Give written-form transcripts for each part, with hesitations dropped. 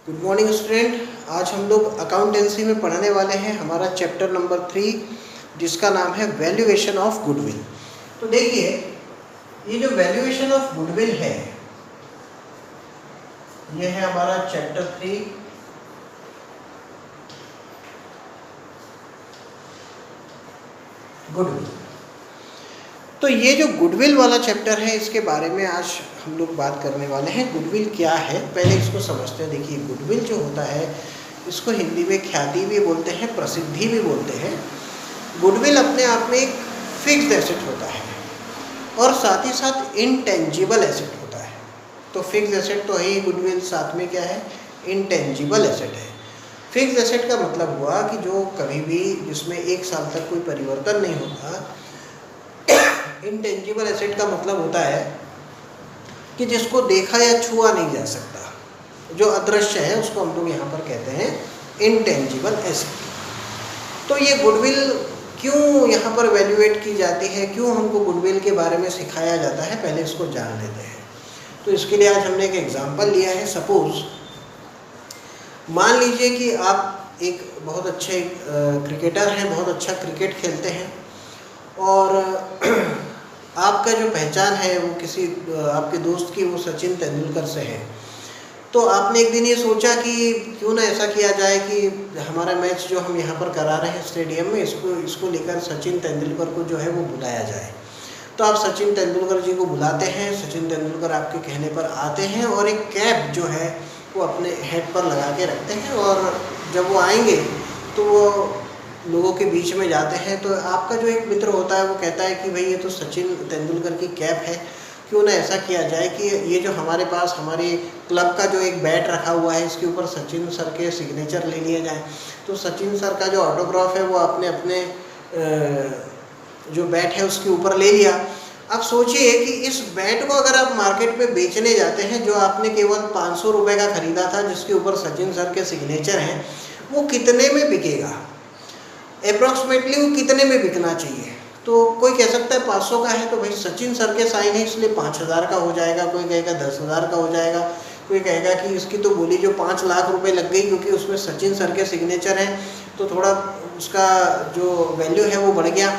Good morning student. आज हम लोग अकाउंटेंसी में पढ़ने वाले हैं हमारा चैप्टर नंबर 3 जिसका नाम है वैल्यूएशन ऑफ गुडविल। तो देखिए, ये जो वैल्यूएशन ऑफ गुडविल है ये है हमारा चैप्टर 3 गुडविल। तो ये जो गुडविल वाला चैप्टर है इसके बारे में आज हम लोग बात करने वाले हैं। गुडविल क्या है पहले इसको समझते हैं। देखिए, गुडविल जो होता है इसको हिंदी में ख्याति भी बोलते हैं, प्रसिद्धि भी बोलते हैं। गुडविल अपने आप में एक फिक्स्ड एसेट होता है और साथ ही साथ इनटेंजिबल एसेट होता है। तो फिक्स्ड एसेट तो है ही गुडविल, साथ में क्या है, इनटेंजिबल एसेट है। फिक्स्ड एसेट का मतलब हुआ कि जो कभी भी जिसमें 1 साल तक कोई परिवर्तन नहीं होता। इनटेंजिबल एसेट का मतलब होता है कि जिसको देखा या छुआ नहीं जा सकता, जो अदृश्य है, उसको हम लोग यहाँ पर कहते हैं इनटेंजिबल एसेट। तो ये गुडविल क्यों यहाँ पर वैल्यूएट की जाती है, क्यों हमको गुडविल के बारे में सिखाया जाता है, पहले इसको जान लेते हैं। तो इसके लिए आज हमने एक एग्जाम्पल लिया है। सपोज मान लीजिए कि आप एक बहुत अच्छे क्रिकेटर हैं, बहुत अच्छा क्रिकेट खेलते हैं और आपका जो पहचान है वो किसी आपके दोस्त की वो सचिन तेंदुलकर से है। तो आपने एक दिन ये सोचा कि क्यों ना ऐसा किया जाए कि हमारा मैच जो हम यहाँ पर करा रहे हैं स्टेडियम में, इसको लेकर सचिन तेंदुलकर को जो है वो बुलाया जाए। तो आप सचिन तेंदुलकर जी को बुलाते हैं, सचिन तेंदुलकर आपके कहने पर आते हैं और एक कैप जो है वो अपने हेड पर लगा के रखते हैं और जब वो आएंगे तो वो लोगों के बीच में जाते हैं। तो आपका जो एक मित्र होता है वो कहता है कि भाई ये तो सचिन तेंदुलकर की कैप है, क्यों ना ऐसा किया जाए कि ये जो हमारे पास हमारे क्लब का जो एक बैट रखा हुआ है इसके ऊपर सचिन सर के सिग्नेचर ले लिए जाए। तो सचिन सर का जो ऑटोग्राफ है वो आपने अपने जो बैट है उसके ऊपर ले लिया। अब सोचिए कि इस बैट को अगर आप मार्केट में बेचने जाते हैं, जो आपने केवल 500 रुपये का ख़रीदा था जिसके ऊपर सचिन सर के सिग्नेचर हैं, वो कितने में बिकेगा, अप्रॉक्सीमेटली वो कितने में बिकना चाहिए। तो कोई कह सकता है 500 का है तो भाई सचिन सर के साइन है इसलिए 5000 का हो जाएगा, कोई कहेगा 10,000 का हो जाएगा, कोई कहेगा कि इसकी तो बोली जो 5 लाख रुपए लग गई क्योंकि उसमें सचिन सर के सिग्नेचर हैं तो थोड़ा उसका जो वैल्यू है वो बढ़ गया।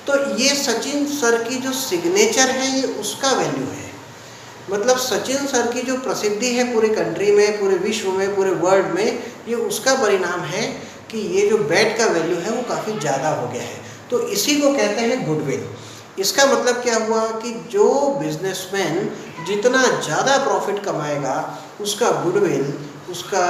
तो ये सचिन सर की जो सिग्नेचर है ये उसका वैल्यू है। मतलब सचिन सर की जो प्रसिद्धि है पूरे कंट्री में, पूरे विश्व में, पूरे वर्ल्ड में, ये उसका परिणाम है कि ये जो बैट का वैल्यू है वो काफ़ी ज़्यादा हो गया है। तो इसी को कहते हैं गुडविल। इसका मतलब क्या हुआ कि जो बिजनेसमैन जितना ज़्यादा प्रॉफिट कमाएगा उसका गुडविल, उसका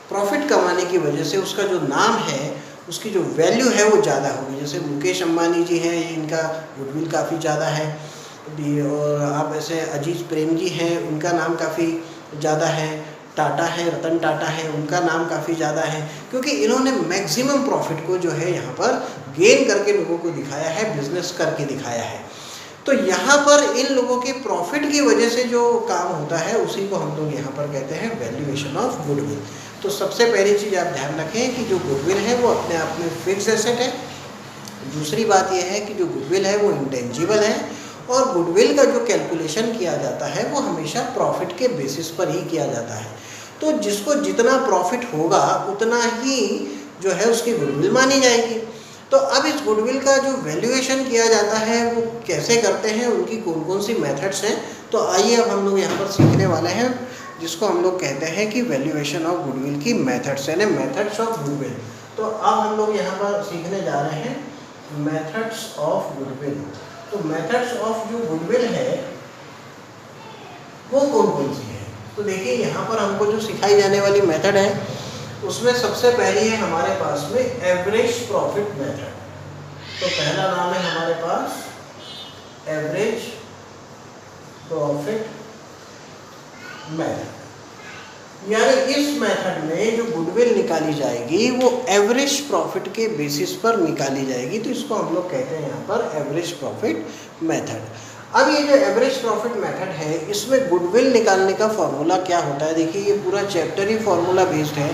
प्रॉफिट कमाने की वजह से उसका जो नाम है, उसकी जो वैल्यू है वो ज़्यादा होगी। जैसे मुकेश अंबानी जी हैं, इनका गुडविल काफ़ी ज़्यादा है। और आप ऐसे अजीज प्रेम जी हैं, उनका नाम काफ़ी ज़्यादा है। टाटा है, रतन टाटा है, उनका नाम काफ़ी ज़्यादा है क्योंकि इन्होंने मैक्सिमम प्रॉफिट को जो है यहाँ पर गेन करके लोगों को दिखाया है, बिजनेस करके दिखाया है। तो यहाँ पर इन लोगों के प्रॉफिट की वजह से जो काम होता है उसी को हम लोग यहाँ पर कहते हैं वैल्यूएशन ऑफ गुडविल। तो सबसे पहली चीज़ आप ध्यान रखें कि जो गुडविल है वो अपने आप में फिक्स्ड एसेट है। दूसरी बात यह है कि जो गुडविल है वो इंटेंजिबल है और गुडविल का जो कैलकुलेशन किया जाता है वो हमेशा प्रॉफिट के बेसिस पर ही किया जाता है। तो जिसको जितना प्रॉफिट होगा उतना ही जो है उसकी गुडविल मानी जाएगी। तो अब इस गुडविल का जो वैल्यूएशन किया जाता है वो कैसे करते हैं, उनकी कौन कौन सी मेथड्स हैं, तो आइए अब हम लोग यहाँ पर सीखने वाले हैं जिसको हम लोग कहते हैं कि वैल्यूएशन ऑफ गुडविल की मेथड्स, यानी मेथड्स ऑफ गुडविल। तो अब हम लोग यहाँ पर सीखने जा रहे हैं मेथड्स ऑफ गुडविल। तो मेथड्स ऑफ जो गुडविल है वो कौन कौन सी है। तो देखिए, यहाँ पर हमको जो सिखाई जाने वाली मेथड है उसमें सबसे पहली है हमारे पास में एवरेज प्रॉफिट मेथड। तो पहला नाम है हमारे पास एवरेज प्रॉफिट मेथड। यानी इस मेथड में जो गुडविल निकाली जाएगी वो एवरेज प्रॉफिट के बेसिस पर निकाली जाएगी। तो इसको हम लोग कहते हैं यहाँ पर एवरेज प्रॉफिट मेथड। अब ये जो एवरेज प्रॉफिट मेथड है इसमें गुडविल निकालने का फॉर्मूला क्या होता है। देखिए, ये पूरा चैप्टर ही फॉर्मूला बेस्ड है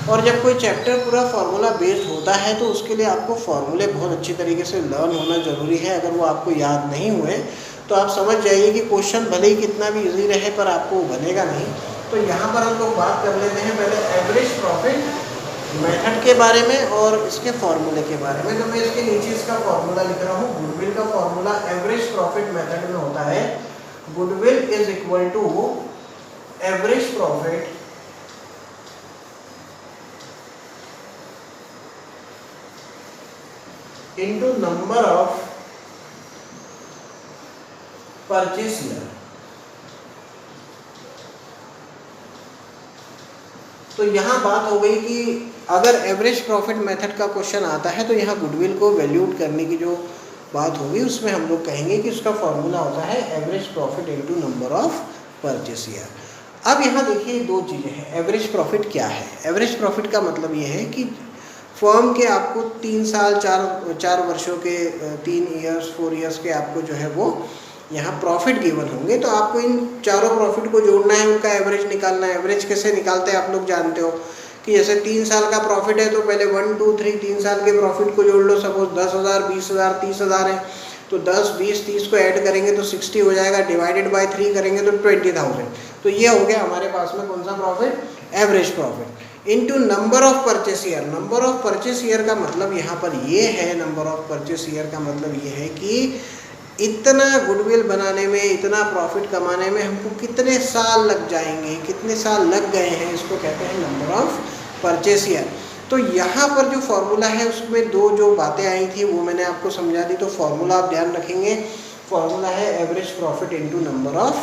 और जब कोई चैप्टर पूरा फार्मूला बेस्ड होता है तो उसके लिए आपको फार्मूले बहुत अच्छी तरीके से लर्न होना ज़रूरी है। अगर वो आपको याद नहीं हुए तो आप समझ जाइए कि क्वेश्चन भले ही कितना भी इजी रहे पर आपको बनेगा नहीं। तो यहाँ पर हम लोग बात कर लेते हैं पहले एवरेज प्रॉफिट मेथड के बारे में और इसके फॉर्मूले के बारे में। तो मैं इसके नीचे इसका फॉर्मूला लिख रहा हूँ। गुडविल का फॉर्मूला एवरेज प्रॉफिट मेथड में होता है goodwill is equal to average profit into number of purchase year. तो यहाँ बात हो गई कि अगर एवरेज प्रॉफिट मेथड का क्वेश्चन आता है तो यहाँ गुडविल को वैल्यूट करने की जो बात होगी उसमें हम लोग कहेंगे कि उसका फॉर्मूला होता है average profit into number of purchase year. अब यहाँ देखिए दो चीज़ें हैं। एवरेज प्रॉफिट क्या है? एवरेज प्रॉफिट का मतलब ये है कि फर्म के आपको 3 साल 4 वर्षों के 3 ईयर्स 4 ईयर्स के आपको जो है वो यहाँ प्रॉफिट गिवन होंगे। तो आपको इन चारों प्रॉफिट को जोड़ना है, उनका एवरेज निकालना है। एवरेज कैसे निकालते हैं आप लोग जानते हो कि जैसे 3 साल का प्रॉफिट है तो पहले 1 2 3 3 साल के प्रॉफिट को जोड़ लो। सपोज 10,000 20,000 30,000 है तो 10 20 30 को ऐड करेंगे तो 60 हो जाएगा, डिवाइडेड बाय 3 करेंगे तो 20,000। तो ये हो गया हमारे पास में कौन सा profit? Average profit into number of purchase year. Number of purchase year का मतलब यहाँ पर ये है, नंबर ऑफ परचेस ईयर का मतलब ये है कि इतना गुडविल बनाने में, इतना प्रॉफिट कमाने में हमको कितने साल लग जाएंगे, कितने साल लग गए हैं, इसको कहते हैं नंबर ऑफ परचेस ईयर। तो यहाँ पर जो फॉर्मूला है उसमें दो जो बातें आई थी वो मैंने आपको समझा दी। तो फॉर्मूला आप ध्यान रखेंगे, फॉर्मूला है average profit into number of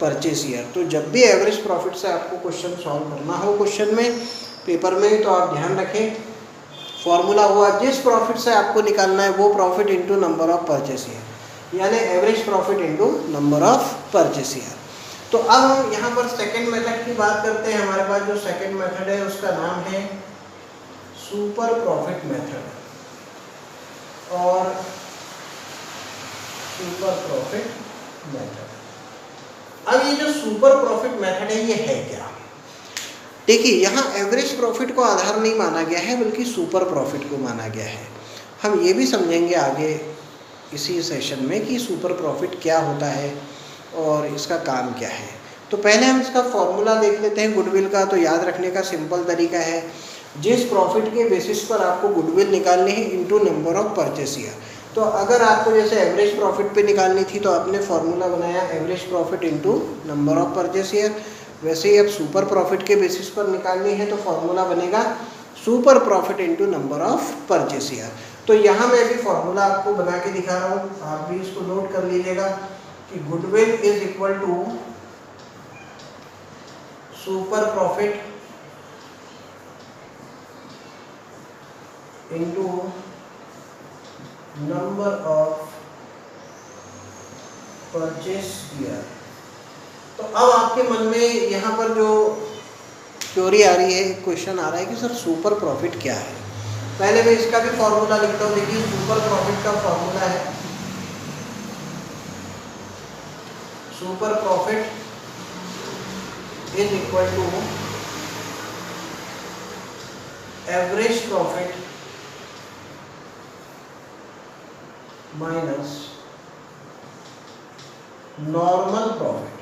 purchase year. तो जब भी एवरेज प्रॉफिट से आपको क्वेश्चन सॉल्व करना हो क्वेश्चन में, पेपर में, तो आप ध्यान रखें फॉर्मूला हुआ जिस प्रॉफिट से आपको निकालना है वो profit into number of purchase year, यानी average profit into number of purchase year. तो अब हम यहाँ पर सेकंड मेथड की बात करते हैं। हमारे पास जो सेकंड मेथड है उसका नाम है सुपर प्रॉफिट मेथड और सुपर प्रॉफिट मेथड। अब ये जो सुपर प्रॉफिट मेथड है ये है क्या? देखिए यहाँ एवरेज प्रॉफिट को आधार नहीं माना गया है बल्कि सुपर प्रॉफिट को माना गया है। हम ये भी समझेंगे आगे इसी सेशन में कि सुपर प्रॉफिट क्या होता है और इसका काम क्या है। तो पहले हम इसका फॉर्मूला देख लेते हैं गुडविल का। तो याद रखने का सिंपल तरीका है, जिस प्रॉफिट के बेसिस पर आपको गुडविल निकालनी है into number of purchase year. तो अगर आपको जैसे एवरेज प्रॉफिट पे निकालनी थी तो आपने फॉर्मूला बनाया average profit into number of purchase year. वैसे ही अब सुपर प्रॉफिट के बेसिस पर निकालनी है तो फॉर्मूला बनेगा super profit into number of purchase year. तो यहाँ मैं भी फॉर्मूला आपको बना के दिखा रहा हूँ, आप भी इसको नोट कर लीजिएगा कि goodwill is equal to super profit into number of purchase year. तो अब आपके मन में यहाँ पर जो क्वेरी आ रही है, क्वेश्चन आ रहा है कि सर सुपर प्रॉफिट क्या है। पहले मैं इसका भी फॉर्मूला लिखता हूँ। देखिए सुपर प्रॉफिट का फॉर्मूला है super profit is equal to average profit minus normal profit.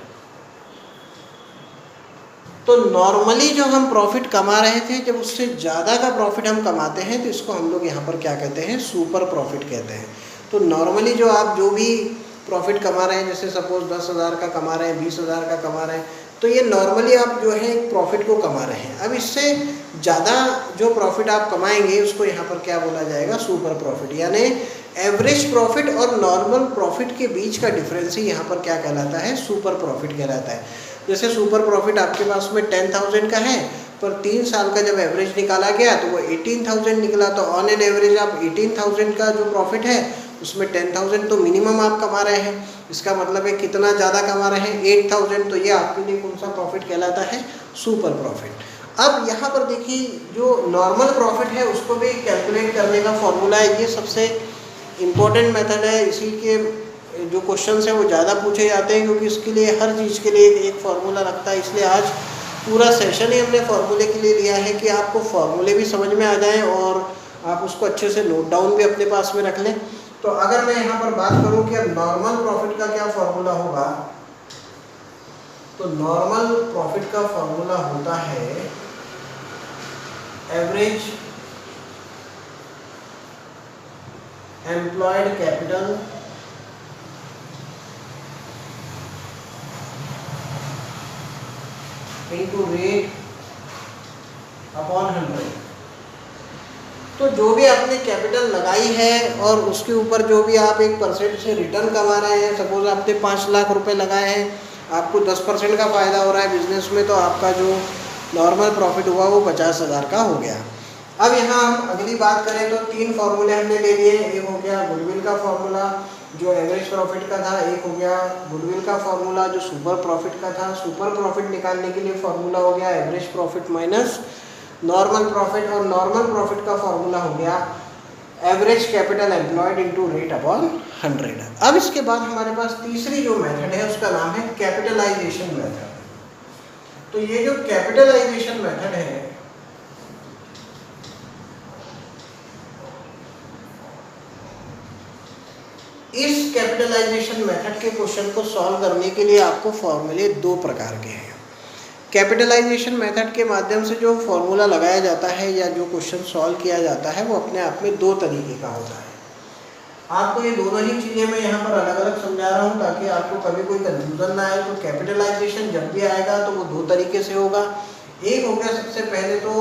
तो नॉर्मली जो हम प्रॉफिट कमा रहे थे, जब उससे ज़्यादा का प्रॉफिट हम कमाते हैं तो इसको हम लोग यहाँ पर क्या कहते हैं? सुपर प्रॉफिट कहते हैं। तो नॉर्मली जो आप जो भी प्रॉफिट कमा रहे हैं, जैसे सपोज 10,000 का कमा रहे हैं, 20,000 का कमा रहे हैं, तो ये नॉर्मली आप जो है एक प्रॉफिट को कमा रहे हैं। अब इससे ज़्यादा जो प्रॉफिट आप कमाएंगे उसको यहाँ पर क्या बोला जाएगा? Super profit. यानी एवरेज प्रॉफिट और नॉर्मल प्रॉफिट के बीच का डिफरेंस ही यहाँ पर क्या कहलाता है? सुपर प्रॉफिट कहलाता है। जैसे सुपर प्रॉफिट आपके पास में 10,000 का है, पर 3 साल का जब एवरेज निकाला गया तो वो 18,000 निकला। तो ऑन एन एवरेज आप 18,000 का जो प्रॉफिट है उसमें 10,000 तो मिनिमम आप कमा रहे हैं। इसका मतलब है कितना ज़्यादा कमा रहे हैं? 8,000। तो ये आपके लिए कौन सा प्रॉफिट कहलाता है? Super profit. अब यहाँ पर देखिए जो नॉर्मल प्रॉफिट है उसको भी कैलकुलेट करने का फॉर्मूला है। ये सबसे इम्पोर्टेंट मेथड है। इसी के जो क्वेश्चंस हैं वो ज़्यादा पूछे जाते हैं क्योंकि इसके लिए हर चीज़ के लिए एक फार्मूला लगता है। इसलिए आज पूरा सेशन ही हमने फार्मूले के लिए लिया है कि आपको फार्मूले भी समझ में आ जाएं और आप उसको अच्छे से नोट डाउन भी अपने पास में रख लें। तो अगर मैं यहाँ पर बात करूँ कि अब नॉर्मल प्रॉफिट का क्या फार्मूला होगा, तो नॉर्मल प्रॉफिट का फॉर्मूला होता है average employed capital into rate upon 100। तो जो भी आपने कैपिटल लगाई है और उसके ऊपर जो भी आप 1% से रिटर्न कमा रहे हैं, सपोज आपने 5 लाख रुपए लगाए हैं, आपको 10% का फ़ायदा हो रहा है बिजनेस में, तो आपका जो नॉर्मल प्रॉफिट हुआ वो 50,000 का हो गया। अब यहाँ हम अगली बात करें तो 3 फार्मूले हमने ले लिए। एक हो गया गुडविल का फार्मूला जो एवरेज प्रॉफिट का था, एक हो गया गुडविल का फार्मूला जो सुपर प्रॉफिट का था। सुपर प्रॉफिट निकालने के लिए फार्मूला हो गया average profit minus normal profit, और नॉर्मल प्रॉफिट का फार्मूला हो गया average capital employed into rate upon 100। अब इसके बाद हमारे पास तीसरी जो मेथड है उसका नाम है कैपिटलाइजेशन मेथड। तो ये जो कैपिटलाइजेशन मेथड है इस कैपिटलाइजेशन मेथड के क्वेश्चन को सॉल्व करने के लिए आपको फॉर्मूले 2 प्रकार के हैं। कैपिटलाइजेशन मेथड के माध्यम से जो फॉर्मूला लगाया जाता है या जो क्वेश्चन सॉल्व किया जाता है वो अपने आप में 2 तरीके का होता है। आपको ये दोनों ही चीज़ें मैं यहाँ पर अलग अलग समझा रहा हूँ ताकि आपको कभी कोई कंफ्यूजन ना आए। तो कैपिटलाइजेशन जब भी आएगा तो वो 2 तरीके से होगा। एक हो गया सबसे पहले तो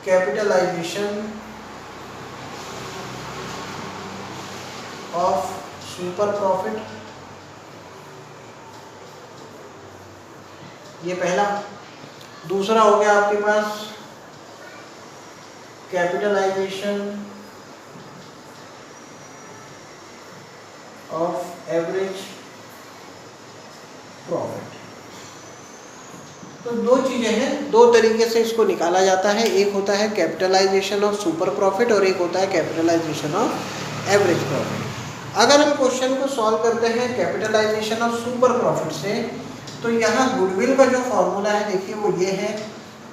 कैपिटलाइजेशन ऑफ सुपर प्रॉफिट, ये पहला। दूसरा हो गया आपके पास कैपिटलाइजेशन ऑफ एवरेज प्रॉफिट। तो 2 चीजें हैं, 2 तरीके से इसको निकाला जाता है। एक होता है कैपिटलाइजेशन ऑफ सुपर प्रॉफिट और एक होता है कैपिटलाइजेशन ऑफ एवरेज प्रॉफिट। अगर हम क्वेश्चन को सॉल्व करते हैं कैपिटलाइजेशन ऑफ सुपर प्रॉफिट से, तो यहाँ गुडविल का जो फॉर्मूला है देखिए वो ये है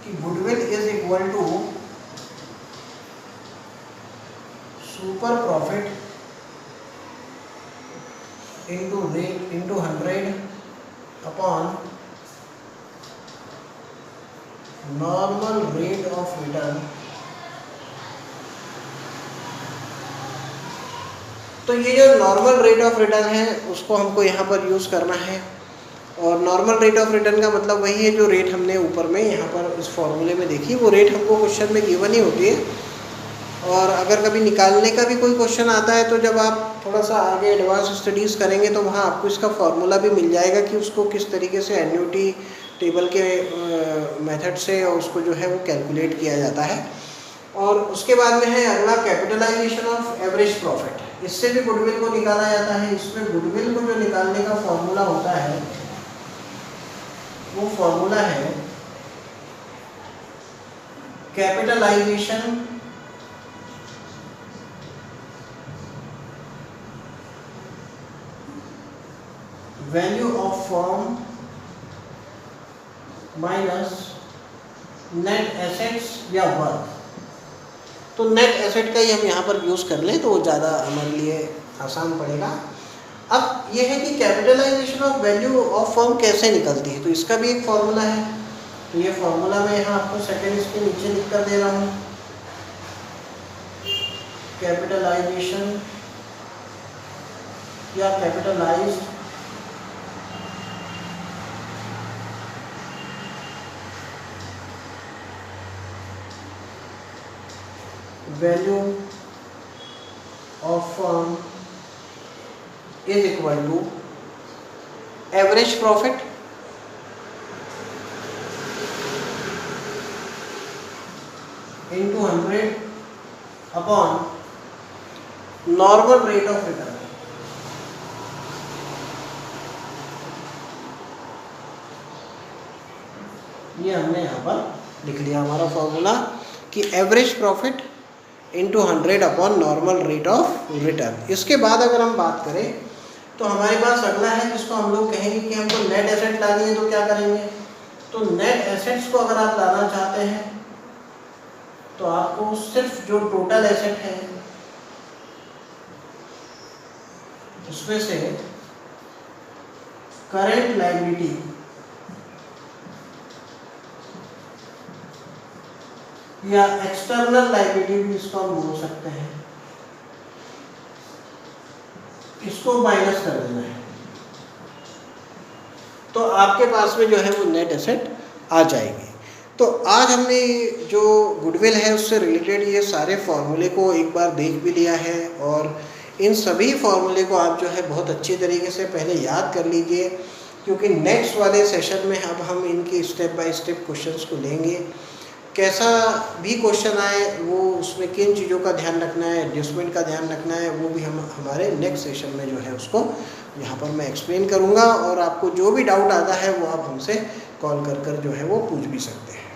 कि goodwill is equal to super profit into rate into 100 upon normal rate of return. तो ये जो नॉर्मल रेट ऑफ रिटर्न है उसको हमको यहाँ पर यूज़ करना है, और नॉर्मल रेट ऑफ रिटर्न का मतलब वही है जो रेट हमने ऊपर में यहाँ पर इस फॉर्मूले में देखी, वो रेट हमको क्वेश्चन में गिवन ही होती है। और अगर कभी निकालने का भी कोई क्वेश्चन आता है तो जब आप थोड़ा सा आगे एडवांस स्टडीज़ करेंगे तो वहाँ आपको इसका फॉर्मूला भी मिल जाएगा कि उसको किस तरीके से एन्युटी टेबल के मेथड से उसको जो है वो कैलकुलेट किया जाता है। और उसके बाद में है अगला कैपिटलाइजेशन ऑफ एवरेज प्रॉफिट। इससे भी गुडविल को निकाला जाता है। इसमें गुडविल को जो निकालने का फॉर्मूला होता है वो फॉर्मूला है capitalisation value of firm minus net assets या वर्थ। तो नेट एसेट का ही हम यहाँ पर यूज़ कर लें तो वो ज़्यादा हमारे लिए आसान पड़ेगा। अब ये है कि capitalisation of value of firm कैसे निकलती है, तो इसका भी एक फॉर्मूला है। तो ये फॉर्मूला मैं यहाँ आपको सेकेंड इसके नीचे लिख कर दे रहा हूँ। कैपिटलाइजेशन या capitalised value of firm is equal to average profit into 100 upon normal rate of return. ये हमने यहाँ पर लिख लिया हमारा फॉर्मूला कि average profit into 100 upon normal rate of return. इसके बाद अगर हम बात करें तो हमारे पास अगला है जिसको हम लोग कहेंगे कि हमको नेट एसेट लानी है। तो क्या करेंगे, तो नेट एसेट्स को अगर आप लाना चाहते हैं तो आपको सिर्फ जो टोटल एसेट है उसमें से करंट लायबिलिटी या एक्सटर्नल लायबिलिटी भी इसको हम बोल सकते हैं, इसको माइनस कर देना है, तो आपके पास में जो है वो नेट एसेट आ जाएगी। तो आज हमने जो गुडविल है उससे रिलेटेड ये सारे फॉर्मूले को एक बार देख भी लिया है, और इन सभी फॉर्मूले को आप जो है बहुत अच्छी तरीके से पहले याद कर लीजिए, क्योंकि नेक्स्ट वाले सेशन में अब हम इनकी स्टेप बाय स्टेप क्वेश्चंस को लेंगे। कैसा भी क्वेश्चन आए वो उसमें किन चीज़ों का ध्यान रखना है, एडजस्टमेंट का ध्यान रखना है, वो भी हम हमारे नेक्स्ट सेशन में जो है उसको यहाँ पर मैं एक्सप्लेन करूँगा। और आपको जो भी डाउट आता है वो आप हमसे कॉल कर जो है वो पूछ भी सकते हैं।